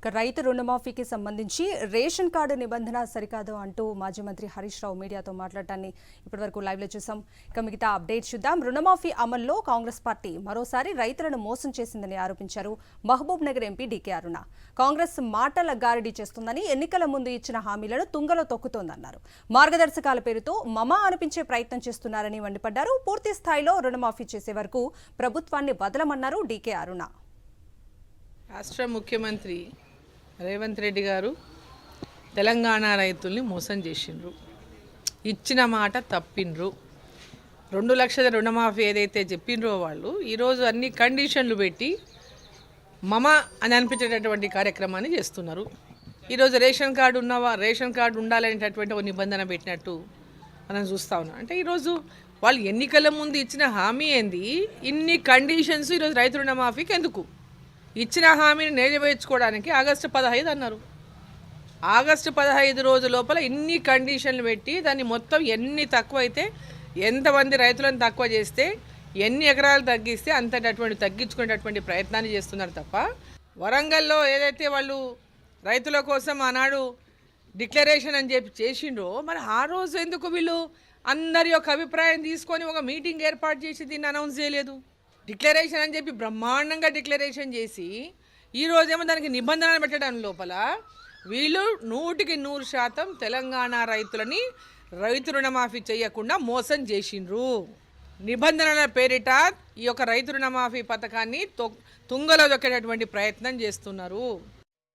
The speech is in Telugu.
రైతు రుణమాఫీకి సంబంధించి రేషన్ కార్డు నిబంధన సరికాదు అంటూ మాజీ మంత్రి హరీష్ రావు మీడియాతో మాట్లాడటాన్ని ఇప్పటివరకు లైవ్లో చూసాం. ఇక మిగతా అప్డేట్ చూద్దాం. రుణమాఫీ అమల్లో కాంగ్రెస్ పార్టీ మరోసారి రైతులను మోసం చేసిందని ఆరోపించారు మహబూబ్ నగర్ ఎంపీ డీకే అరుణ. కాంగ్రెస్ మాటల గారడీ చేస్తుందని, ఎన్నికల ముందు ఇచ్చిన హామీలను తుంగలో తొక్కుతోందన్నారు. మార్గదర్శకాల పేరుతో మమా అనిపించే ప్రయత్నం చేస్తున్నారని మండిపడ్డారు. పూర్తి స్థాయిలో రుణమాఫీ చేసే వరకు ప్రభుత్వాన్ని వదలమన్నారు డీకే అరుణ. రాష్ట్ర ముఖ్యమంత్రి రేవంత్ రెడ్డి గారు తెలంగాణ రైతుల్ని మోసం చేసిండ్రు, ఇచ్చిన మాట తప్పిండ్రు. 2 లక్షల రుణమాఫీ ఏదైతే చెప్పిండ్రో వాళ్ళు ఈరోజు అన్ని కండిషన్లు పెట్టి మమ అని అనిపించేటటువంటి కార్యక్రమాన్ని చేస్తున్నారు. ఈరోజు రేషన్ కార్డు ఉండాలనేటటువంటి ఒక నిబంధన పెట్టినట్టు మనం చూస్తూ ఉన్నాం. అంటే ఈరోజు వాళ్ళు ఎన్నికల ముందు ఇచ్చిన హామీ ఏంది, ఇన్ని కండిషన్స్ ఈరోజు రైతు రుణమాఫీకి ఎందుకు? ఇచ్చిన హామీని నెరవేర్చుకోవడానికి ఆగస్టు 15 అన్నారు. ఆగస్టు 15 రోజు లోపల ఇన్ని కండిషన్లు పెట్టి దాన్ని మొత్తం ఎన్ని తక్కువ అయితే, ఎంతమంది రైతులను తక్కువ చేస్తే, ఎన్ని ఎకరాలు తగ్గిస్తే అంతటటువంటి తగ్గించుకునేటటువంటి ప్రయత్నాన్ని చేస్తున్నారు తప్ప, వరంగల్లో ఏదైతే వాళ్ళు రైతుల కోసం ఆనాడు డిక్లరేషన్ అని చెప్పి చేసిండ్రో, మరి ఆ రోజు ఎందుకు వీళ్ళు అందరి యొక్క అభిప్రాయం తీసుకొని ఒక మీటింగ్ ఏర్పాటు చేసి దీన్ని అనౌన్స్ చేయలేదు? డిక్లరేషన్ అని చెప్పి బ్రహ్మాండంగా డిక్లరేషన్ చేసి ఈరోజేమో దానికి నిబంధనలు పెట్టడం లోపల వీళ్ళు 100% తెలంగాణ రైతులని రైతు రుణమాఫీ చేయకుండా మోసం చేసిండ్రు. నిబంధనల పేరిట ఈ యొక్క రైతు రుణమాఫీ పథకాన్ని తుంగలో దొక్కేటటువంటి ప్రయత్నం చేస్తున్నారు.